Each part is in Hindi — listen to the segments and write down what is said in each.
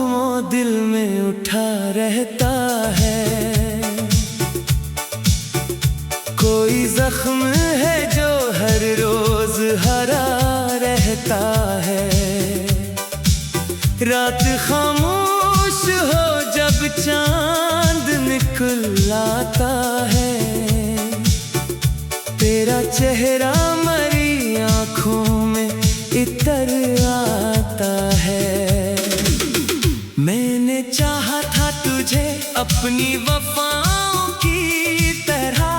वो दिल में उठा रहता है। कोई जख्म है जो हर रोज हरा रहता है। रात खामोश हो जब चांद निकल आता है। तेरा चेहरा मरी आंखों में इतर आता है। मैंने चाहा था तुझे अपनी वफाओं की तरह,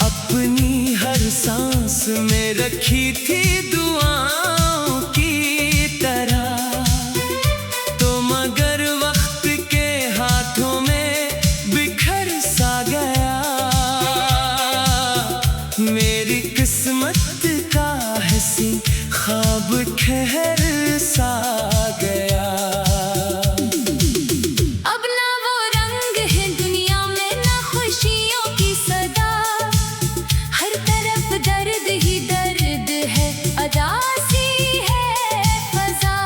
अपनी हर सांस में रखी थी दुआओं की तरह। तो मगर वक्त के हाथों में बिखर सा गया। मेरी किस्मत का हंसी ख्वाब ठहर सा गया। अब ना वो रंग है दुनिया में, ना खुशियों की सदा। हर तरफ दर्द ही दर्द है, अदासी है फजा।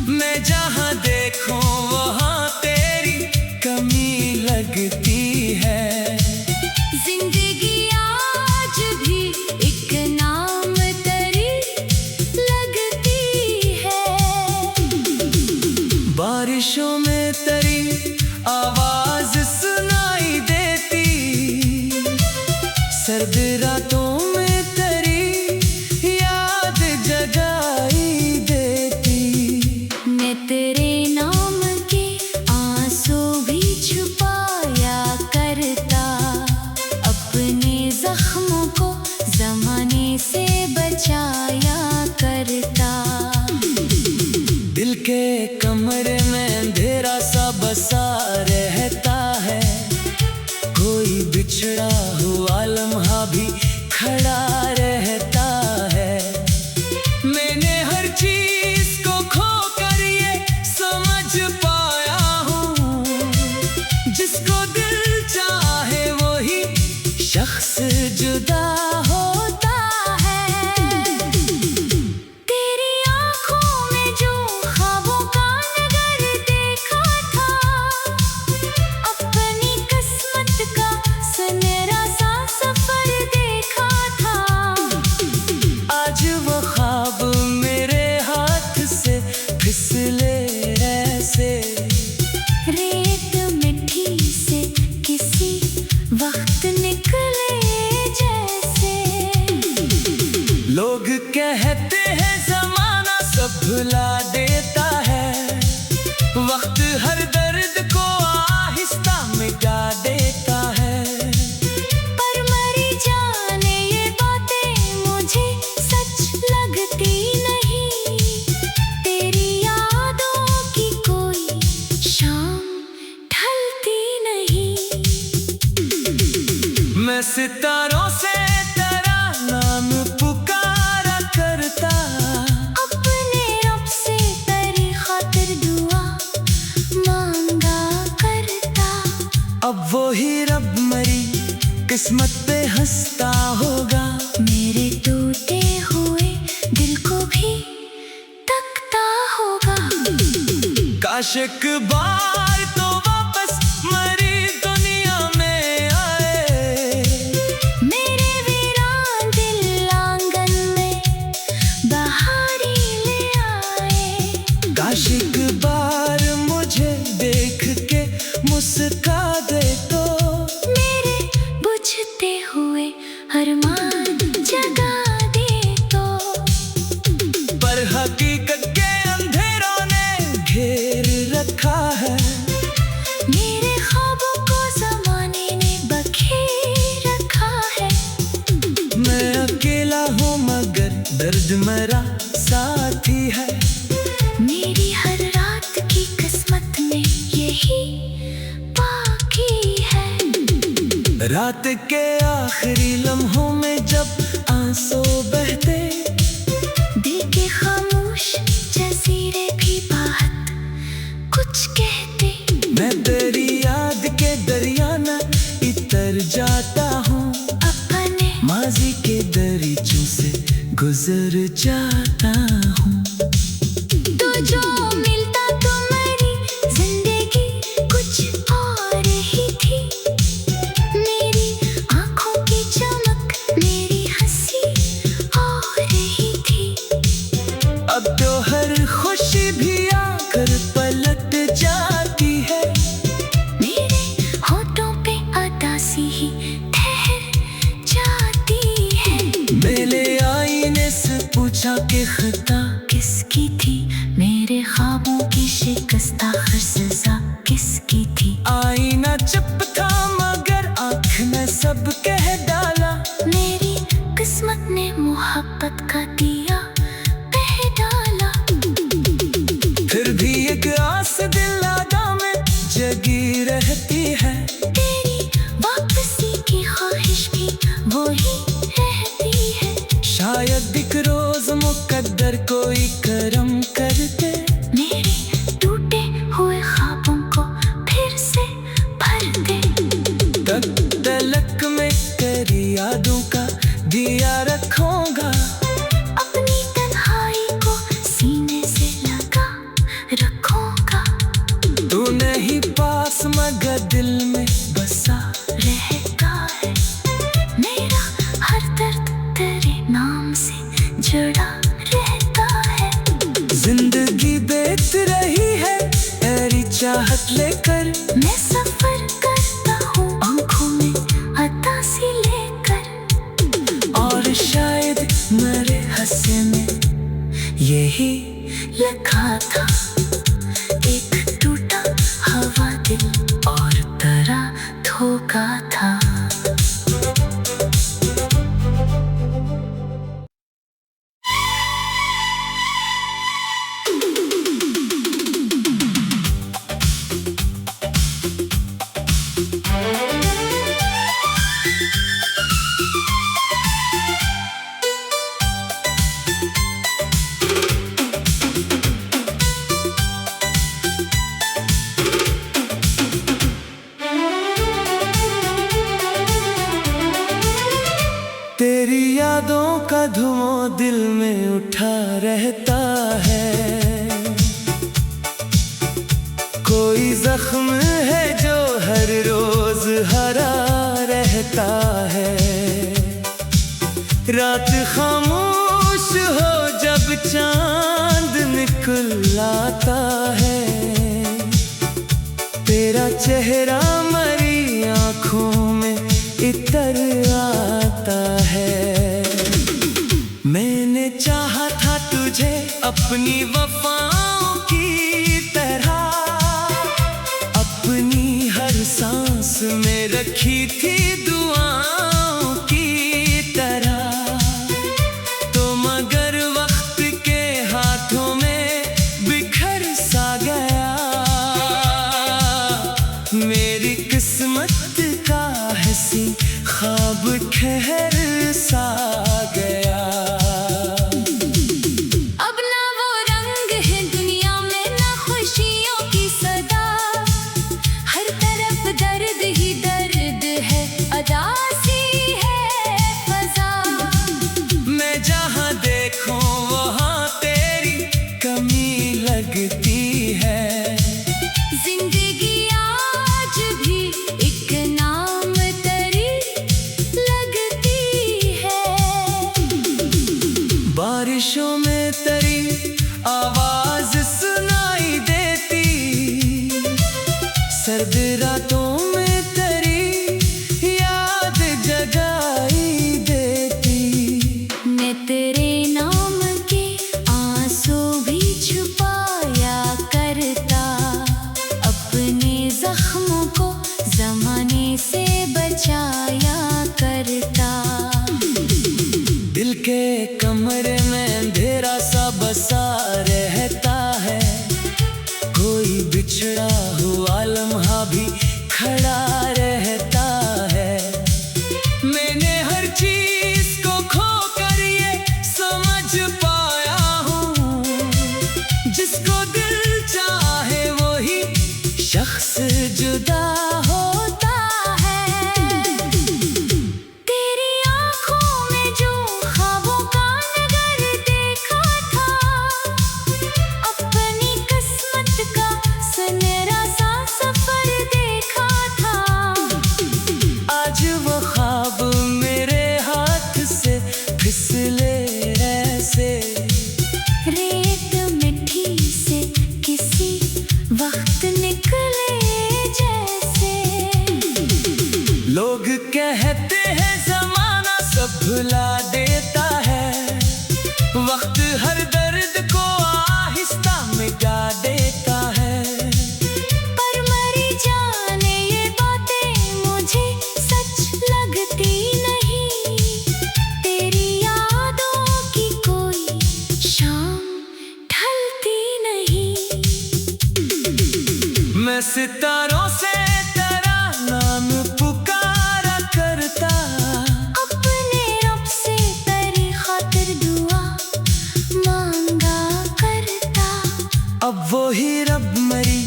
मैं जहाँ देखूं वहाँ तेरी कमी लगती है। जिंदगी आज भी एक नाम तरी लगती है। बारिशों में तेरी आवाज सुनाई देती। सर्द रातों में तेरी याद जगाई देती। मैं तेरे नाम के आंसू भी छुपाया करता। अपने जख्मों को जमाने से बचाया करता। दिल के कमरे में अंधेरा सा बसा रहता है। कोई बिछड़ा हुआ लम्हा भी खड़ा रहता है। मैंने हर चीज को खो कर ये समझ पाया हूँ। जिसको दिल चाहे वही शख्स जुदा होता है। तेरी आंखों में जो ख्वाबों का नगर देखा था, अपनी किस्मत का सुनहरा सा सफर देखा था। आज वो ख्वाब मेरे हाथ से फिसले ऐसे। रेत मिट्टी से किसी वक्त निकले जैसे। लोग कहते हैं जमाना सब भुला देता है। वक्त हर दर्द को आहिस्ता मिटा देता है। पर मरी जाने ये बातें मुझे सच लगती नहीं। तेरी यादों की कोई शाम ढलती नहीं। मैं सितारों से तेरा नाम पुकारा करता। अपने रब से तेरी खातिर दुआ मांगा करता। अब वो ही रब मरी किस्मत पे हंसता होगा। मेरे टूटे हुए दिल को भी तकता होगा। काश एक बार तो वापस मरी दुनिया में आए। मेरे वीरान दिल आंगन में बहारी ले आए। काश एक बार मुझे देख के मुस्का दे तो। मेरे बुझते हुए अरमान जगा दे तो। पर हकीकत के अंधेरों ने घेर रखा है। मेरे ख्वाबों को ज़माने ने बखेर रखा है। मैं अकेला हूँ मगर दर्द मेरा साथी है। मेरी हर रात की किस्मत में यही बाकी है। रात के आखिरी लम्हों में जब आंसू बहते। दिल के खामोश जज़ीरे भी बात कुछ कहते। मैं तेरी याद के दरिया में इतर जाता हूँ। अपने माजी के दरीचों से गुजर जाता हूँ। तो जो मिलता शिकस्त आखिर सजा किसकी थी। आईना चुप था मगर आँख ने सब कह डाला। मेरी किस्मत ने मोहब्बत का दिया बह डाला। फिर भी एक आस दिल आगा में जगी रहती है। तेरी वापसी की ख्वाहिश भी वो ही रहती है। शायद एक रोज मुकद्दर कोई करम कर दे। मेरे टूटे हुए ख्वाबों को फिर से भर दे। तलक में तेरी यादों का दिया रखूंगा। अपनी तन्हाई को सीने से लगा रखूंगा। तू नहीं पास मगर दिल में बसा रहता है मेरा हर दर्द तेरे नाम से जुड़ा रहता है। जिंदगी बीत रही है तेरी चाहत लेकर। मैं सफर करता हूँ आंखों में अता सी लेकर। और शायद मेरे हंसे में यही लिखा था एक टूटा हवा दिल और तरह धोखा था। तेरी यादों का धुआं दिल में उठा रहता है। कोई जख्म है जो हर रोज हरा रहता है। रात खामोश हो जब चांद निकल आता है। तेरा चेहरा मरी आँखों में इतर आता है। मैंने चाहा था तुझे अपनी वफाओं की तरह। अपनी हर सांस में रखी थी दुआओं की तरह। तो मगर वक्त के हाथों में बिखर सा गया। मेरी किस्मत का हंसी ख्वाब खैर सा गया। अब ना वो रंग है दुनिया में ना खुशियों की सदा। हर तरफ दर्द ही दर्द है अदासी है फजा। मैं जहाँ देखूं वहाँ तेरी कमी लगती है। जिंदगी आज भी एक नाम तेरी लगती है। बारिशों में तेरी आवाज सुनाई देती। सर्द रातों में तेरी याद जगाई देती। मैं तेरे नाम के आंसू भी छुपाया करता। अपने जख्मों को जमाने से बचाया करता। दिल के कमरे में अंधेरा सा बसा रहता है। कोई बिछड़ा हुआ लम्हा भी खड़ा रहता है। मैंने हर चीज को खो कर ये समझ पाया हूँ। जिसको दिल चाहे वही शख्स जुदा होता है। तेरी आंखों में जो ख्वाबों का नगर देखा था। अपनी किस्मत का सुनहरा सा सफर देखा था। आज वो ख्वाब मेरे हाथ से फिसले ऐसे। रेत मिट्टी से किसी वक्त निकले जैसे। लोग कहते हैं जमाना सब भुला देता है। वक्त हर दर्द को आहिस्ता मिटा देता है। मैं सितारों से तेरा नाम पुकारा करता, अपने रब से तेरी खातिर दुआ मांगा करता। अब वो ही रब मेरी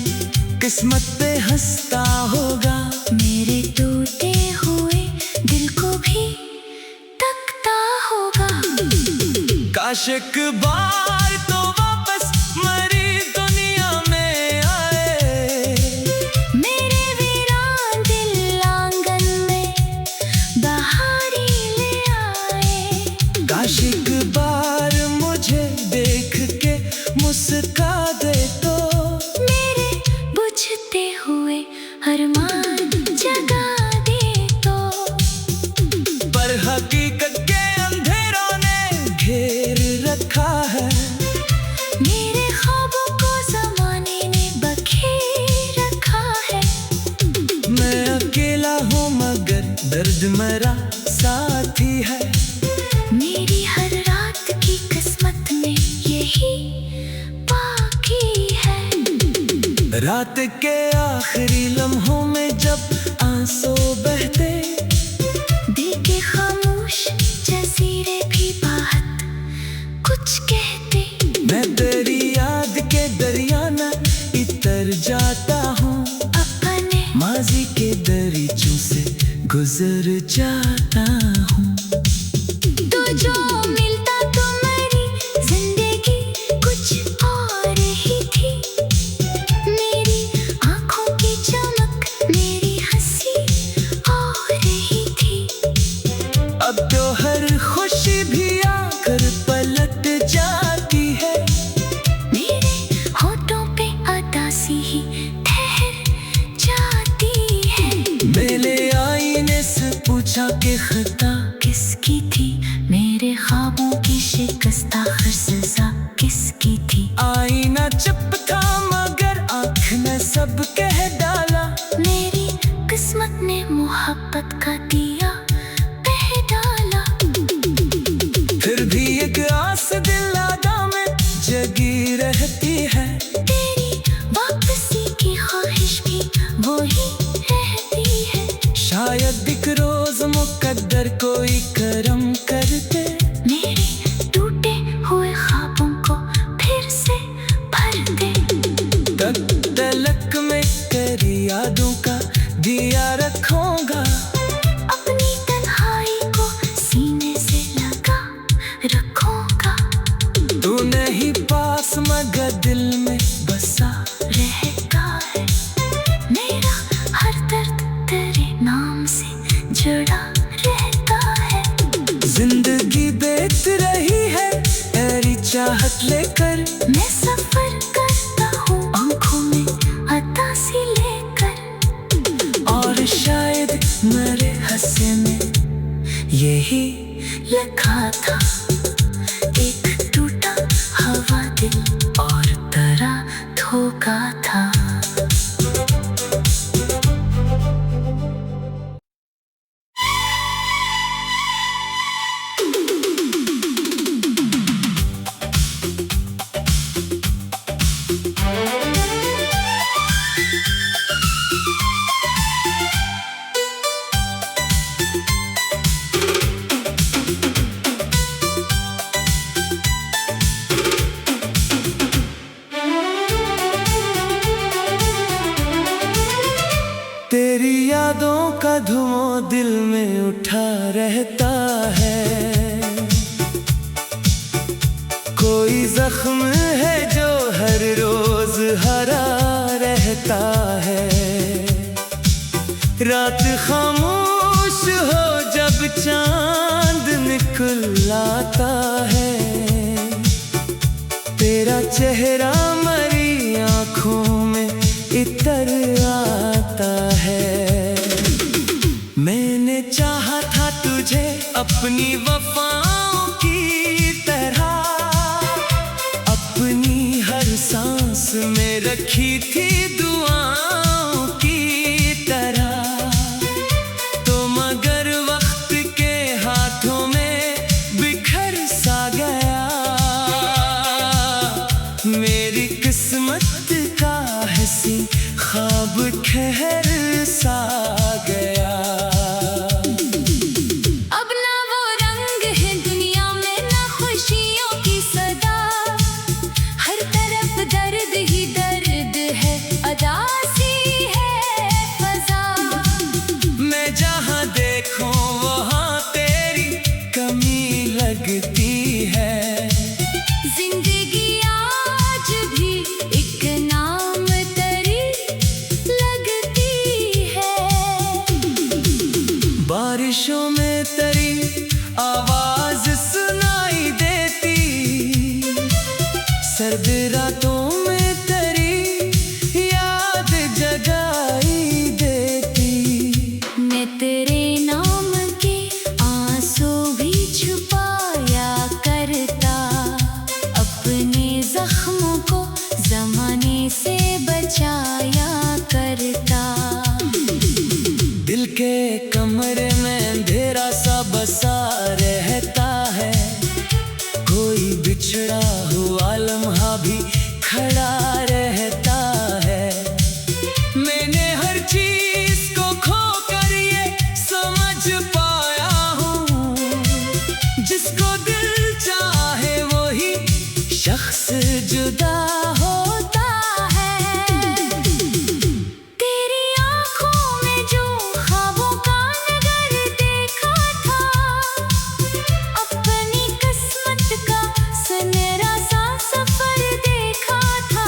किस्मत पे हंसता होगा, मेरे टूटे हुए दिल को भी तकता होगा। काश एक बार तो वापस मेरी दुनिया में आए, मेरे वीरान दिल आंगन में बहारी ले आए। काश एक बार मुझे देख के मुस्का दे तो मेरे बुझते हुए अरमान जगा दे तो। पर हकीकत के अंधेरों ने घेर रखा है, मेरे ख्वाबों को ज़माने ने बखेर रखा है। मैं अकेला हूँ मगर दर्द मेरा साथी है, मेरी हर रात की किस्मत में यही बाकी है। रात के आखिरी लम्हों में जब आंसू बहते, दिल के खामोश जज़ीरे भी बात कुछ कहते। मैं तेरी याद के दरिया में इतर जाता हूँ, अपने माजी के दरीचों से गुजर जाता हूँ। तो जो मिलता तो मेरी जिंदगी कुछ और ही थी। मेरी आंखों की चमक, मेरी हंसी और ही थी। अब तो हर खुशी भी आकर पलट जाती है, मेरे होठों पे अदासी ही ठहर जाती है। मेरे आईने से पूछा कि खता किसकी थी, मेरे ख्वाबों की शिकस्त आखिर सजा किसकी थी। आईना चुप था मगर आँख ने सब कह डाला, मेरी किस्मत ने मोहब्बत का दिया बह डाला। फिर भी एक आस दिल आदा में जगी रहती है, तेरी वापसी की ख्वाहिश भी वही रहती है। शायद एक रोज मुकद्दर कोई करम कर दे, मेरे टूटे हुए ख्वाबों को फिर से भर दे। तक तलक में तेरी यादों का दिया रखूंगा, अपनी तन्हाई को सीने से लगा रखूंगा। तू नहीं पास मगर दिल में बसा रहता है मेरा हर दर्द तेरे नाम से जुड़ा रहता है। जिंदगी बीत रही है तेरी चाहत लेकर, मैं सफर करता हूँ आंखों में अतासी लेकर। और शायद मेरे हंसे में यही लिखा था एक टूटा हवा दिल और तरह धोखा था। तेरी यादों का धुआं दिल में उठा रहता है, कोई जख्म है जो हर रोज हरा रहता है। रात खामोश हो जब चांद निकल आता है, तेरा चेहरा मरी आंखों में इतर आता है। मैंने चाहा था तुझे अपनी वफाओं की तरह, अपनी हर सांस में रखी थी दुआओं की तरह। तो मगर वक्त के हाथों में बिखर सा गया, मेरी किस्मत का हंसी ख्वाब ठहर सा गया। अब ना वो रंग है दुनिया में, ना खुशियों की सदा। हर तरफ दर्द ही दर्द है, अदासी है फजा। मैं जहाँ देखूं वहाँ तेरी कमी लगती है। जिंदगी आज भी एक नाम तरी लगती है। बारिशों में तेरी आवाज सुनाई देती, सर्द रातों में तेरी याद जगाई देती। मैं तेरे नाम के आंसू भी छुपाया करता, अपने जख्मों को जमाने से बचाया करता। दिल के कमरे में अंधेरा सा बसा रहता है, कोई बिछड़ा हुआ लम्हा भी खड़ा रहता है। मैंने हर चीज को खो कर ये समझ पाया हूँ, जिसको दिल चाहे वही शख्स जुदा होता है। तेरी आंखों में जो ख्वाबों का नगर देखा था, अपनी किस्मत का सुनहरा सा सफर देखा था।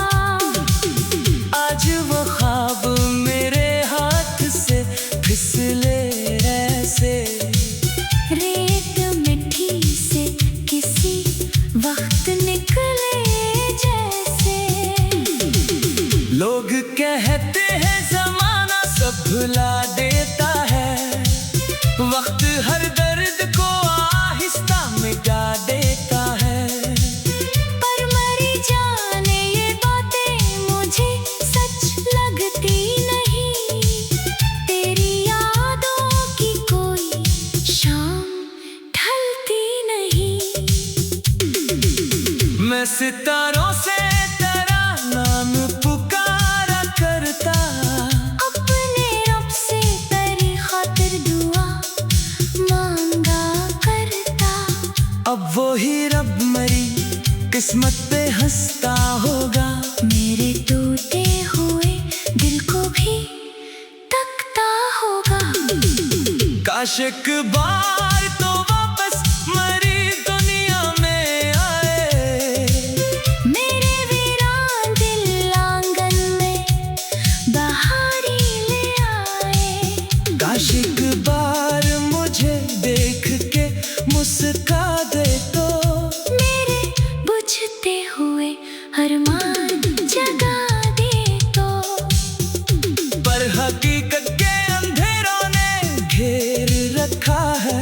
आज वो ख्वाब मेरे हाथ से फिसले ऐसे, रेत मिट्टी से किसी वक्त निकले जैसे। लोग कहते हैं जमाना सब भुला देता है, वक्त हर दर्द को आहिस्ता मिटा देता है। पर मरी जाने ये बातें मुझे सच लगती नहीं। तेरी यादों की कोई शाम ढलती नहीं। मैं सितारों से तेरा नाम पुकारा करता, अपने रब से तेरी खातिर दुआ मांगा करता। अब वो ही रब मरी किस्मत पे हंसता होगा, मेरे टूटे हुए दिल को भी तकता होगा। काश एक बार तो वापस मरी दुनिया में आए। मेरे वीरान दिल आंगन में बहारी ले आए। काश एक बार मुझे देख के मुस्का दे तो, मेरे बुझते हुए अरमान जगा दे तो। पर हकीकत के अंधेरों ने घेर रखा है।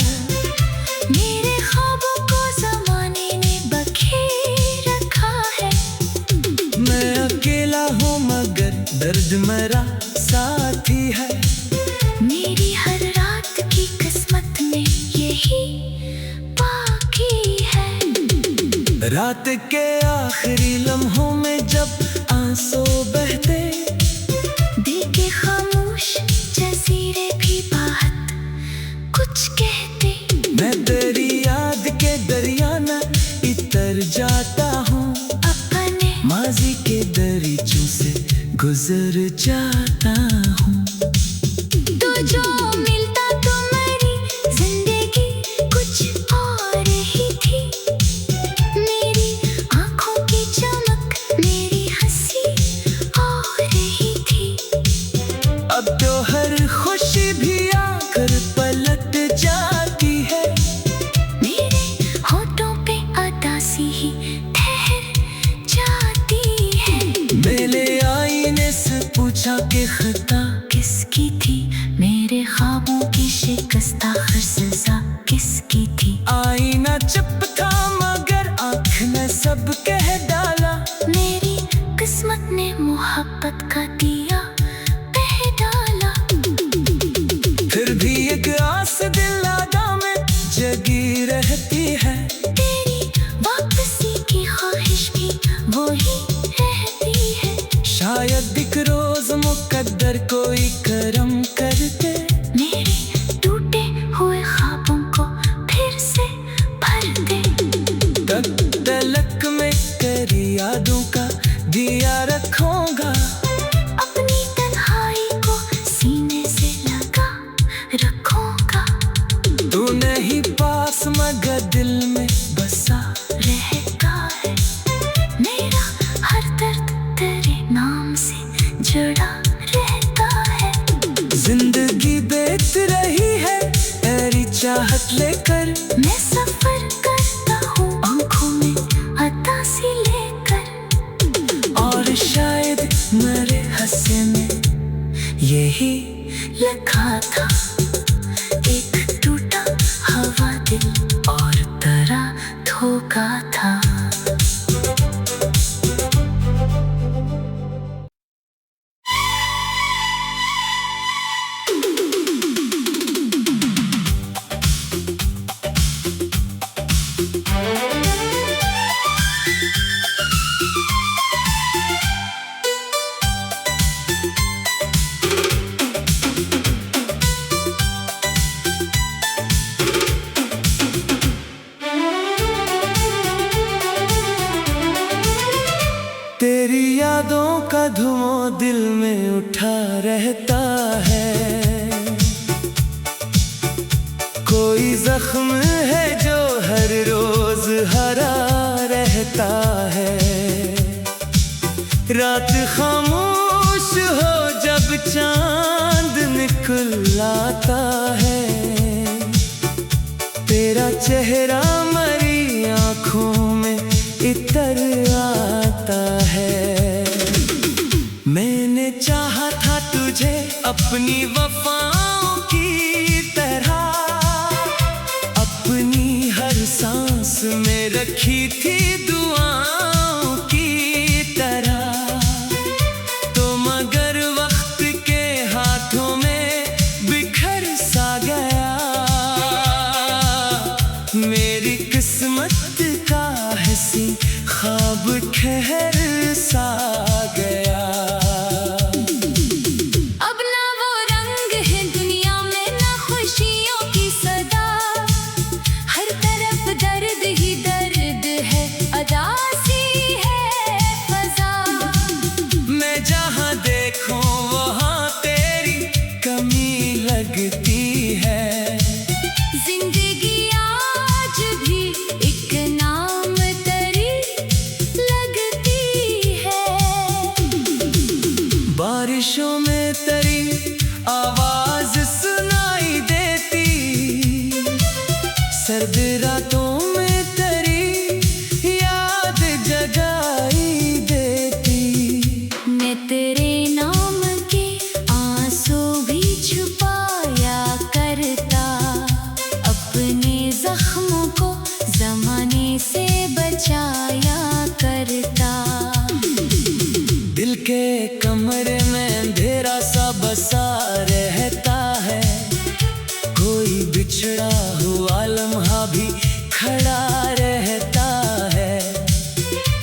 मेरे ख्वाबों को ज़माने ने बखेर रखा है। मैं अकेला हूँ मगर दर्द मेरा साथी है। मेरी हर रात की किस्मत में यही बाकी है। रात के आखिरी लम्हों में जब आंसू बहते, दिल के खामोश जजीरे भी बात कुछ कहते। मैं तेरी याद के दरिया में इतर जाता हूँ, अपने माजी के दरीचों से गुजर जाता हूँ। तो जो मिलता तो मेरी जिंदगी कुछ और ही थी। मेरी आंखों की चमक, मेरी हंसी और ही थी। अब तो हर खुशी भी आकर पलट जाती है। मेरे होठों पे अदासी ही ठहर जाती है। मेरे आईने से पूछा कि खता किसकी थी, मेरे ख्वाबों की शिकस्त आखिर सजा किसकी थी। आईना चुप था मगर आँख ने सब कह डाला। मेरी किस्मत ने मोहब्बत का दिया बह डाला। फिर भी एक आस दिल आदा में जगी रहती है। तेरी वापसी की ख्वाहिश भी वही रहती है। शायद एक रोज मुकद्दर जुड़ा रहता है। जिंदगी बीत रही है तेरी चाहत लेकर, मैं सफर करता हूँ आंखों में अतासी लेकर, और शायद मेरे हंसे में यही लिखा था एक टूटा हवा दिल और तरह धोखा था। तेरी यादों का धुआं दिल में उठा रहता है, कोई जख्म है जो हर रोज हरा रहता है। रात खामोश हो जब चांद निकल आता है, तेरा चेहरा मरी आंखों में इतर आता है। मैंने चाहा था तुझे अपनी वफाओं की तरह, अपनी हर सांस में रखी थी दुआओं की तरह, तो मगर वक्त के हाथों में बिखर सा गया, मेरी किस्मत का हंसी ख्वाब ठहर सा गया। अब ना वो रंग है दुनिया में, ना खुशियों की सदा, हर तरफ दर्द ही दर्द है, अदासी है फजा। मैं जहाँ देखूं वहाँ तेरी कमी लगती है, जिंदगी आज भी एक नाम तरी लगती है। बारिशों में तेरी आवाज सुनाई देती, सर्द रातों में तेरी याद जगाई देती। मैं तेरे नाम के आंसू भी छुपाया करता, अपने जख्मों को जमाने से बचाया करता। दिल के कमरे में अंधेरा सा बसा रहता है, कोई बिछड़ा हुआ लम्हा भी खड़ा रहता है।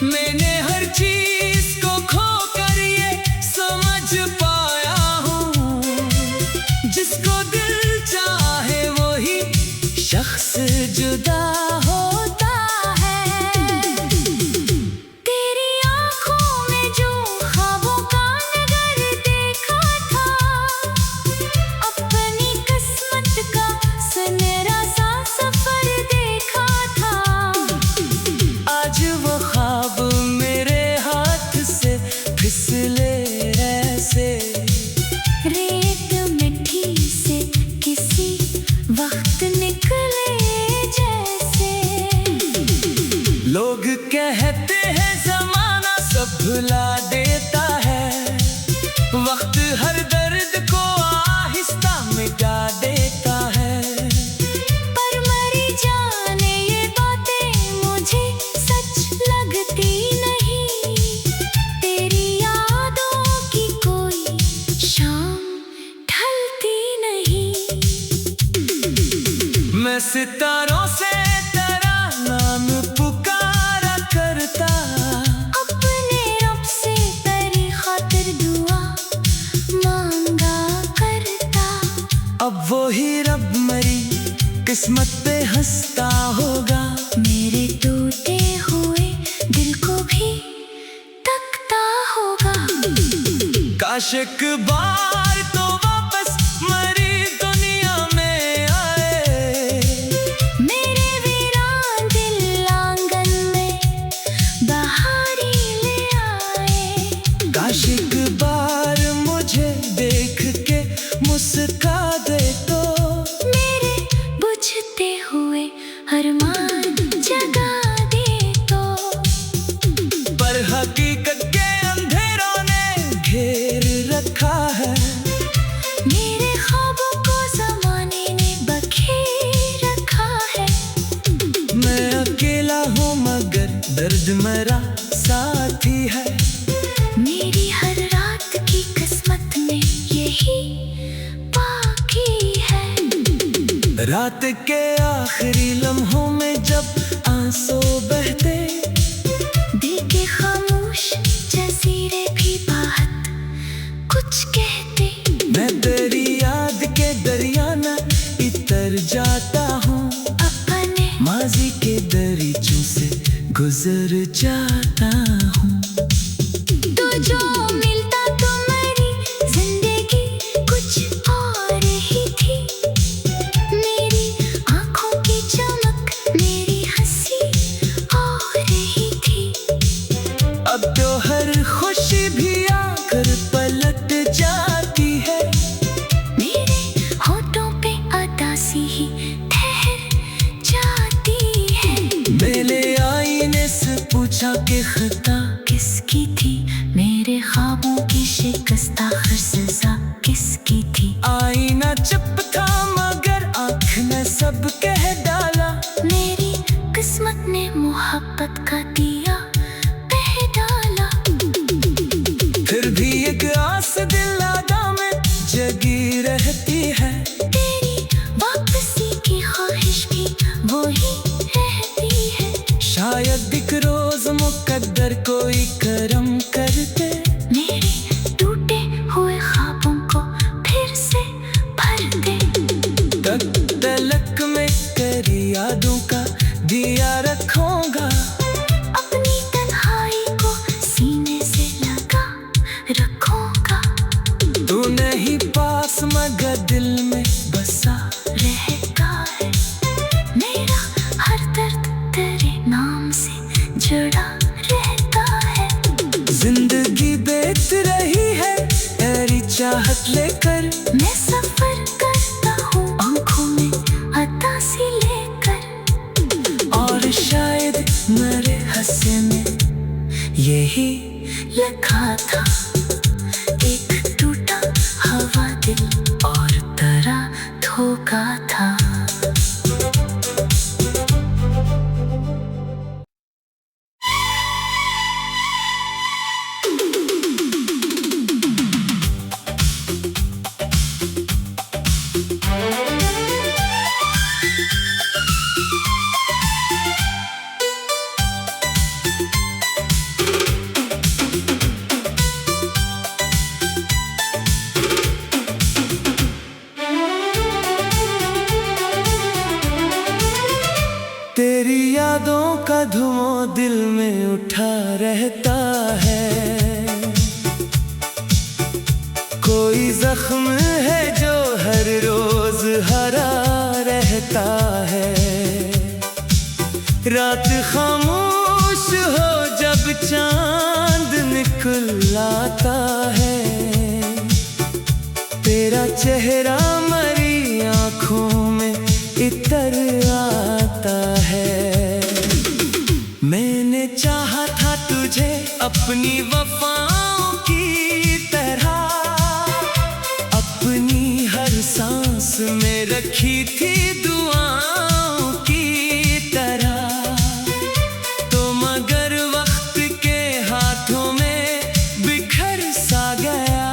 मैंने हर चीज को खो कर ये समझ पाया हूँ, जिसको दिल चाहे वही शख्स जुदा होता है। तेरी आंखों में जो ख्वाबों का नगर देखा था, अपनी किस्मत का सुनहरा सा सफर देखा था। आज वो ख्वाब मेरे हाथ से फिसले ऐसे, रेत मिट्टी से किसी वक्त निकले जैसे। लोग कहते हैं जमाना सब भुला देता है, वक्त हर दर्द को आहिस्ता मिटा देता है। पर मरी जाने ये बातें मुझे सच लगती नहीं, तेरी यादों की कोई शाम ढलती नहीं। मैं सितारों से तेरा नाम पुकारा करता, अपने रब से तेरी खातिर दुआ मांगा करता। अब वो ही रब मरी किस्मत पे हंसता होगा, मेरे टूटे हुए दिल को भी तकता होगा। काश एक बार तो वापस मरी दुनिया में आए, मेरे वीरान दिल आंगन में बहारी ले आए। काश एक बार रखा है। मेरे ख्वाबों को ज़माने ने बखेर रखा है। मैं अकेला हूँ मगर दर्द मेरा साथी है। मेरी हर रात की किस्मत में यही बाकी है। रात के आखिरी लम्हों में जब आंसू बहते, दिल के खामोश जज़ीरे भी बात कुछ कहते। मैं तेरी याद के दरिया में इतर जाता हूँ, अपने माजी के दरीचों से गुजर जाता हूँ। तो जो मिलता तो मेरी जिंदगी कुछ और ही थी। मेरी आंखों की चमक, मेरी हंसी और ही थी। अब तो हर खुशी भी आकर पलट जाती है। मेरे होठों पे अदासी ही ठहर जाती है। मेरे आईने से पूछा कि खता किसकी थी? मेरे ख्वाबों की शिकस्त आखिर सजा किसकी थी? आईना चुप था मगर आँख ने सब कह डाला। मेरी किस्मत ने मोहब्बत का दिया बह डाला। फिर भी एक आस दिल आदा में जगी रहती है। तेरी वापसी की ख्वाहिश भी वही रहती है। शायद एक रोज मुकद्दर कोई करम कर दे, मेरे टूटे हुए ख्वाबों को फिर से भर दे। तक तलक में तेरी यादों का दिया रखूंगा। अपनी तन्हाई को सीने से लगा रखूंगा। तू नहीं पास मगर दिल में बसा रहता है। मेरा हर दर्द तेरे नाम से जुड़ा रहता है। जिंदगी बीत रही है तेरी चाहत लेकर। मैं सफर करता हूँ आंखों में अतासी लेकर। और शायद मेरे हंसे में यही लिखा था, एक टूटा हवा दिल और तरह धोखा था। तेरी यादों का धुआं दिल में उठा रहता है। कोई जख्म है जो हर रोज हरा रहता है। रात खामोश हो जब चांद निकल आता है। तेरा चेहरा मरी आंखों में इतर आता है। मैंने चाहा था तुझे अपनी वफाओं की तरह, अपनी हर सांस में रखी थी दुआओं की तरह। तो मगर वक्त के हाथों में बिखर सा गया।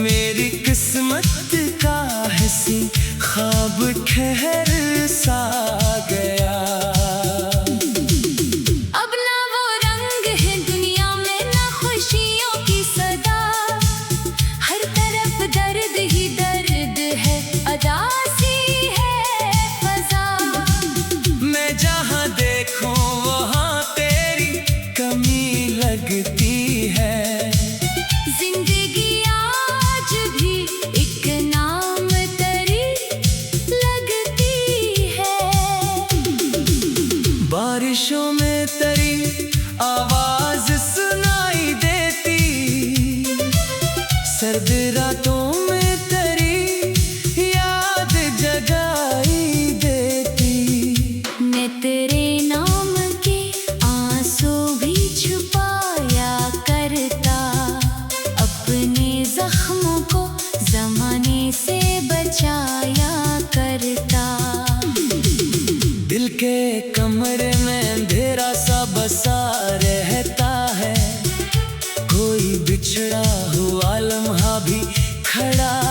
मेरी किस्मत का हंसी ख्वाब ठहर सा गया। अब ना वो रंग है दुनिया में, ना खुशियों की सदा। हर तरफ दर्द ही दर्द है, अदासी है फजा। मैं जहाँ देखूं वहाँ तेरी कमी लगती है। जिंदगी आज भी एक नाम तरी लगती है। बारिशों में तेरी आवाज सुनाई देती। सर्द रातों में तेरी याद जगाई देती। मैं तेरे नाम के आंसू भी छुपाया करता। लम्हा भी खड़ा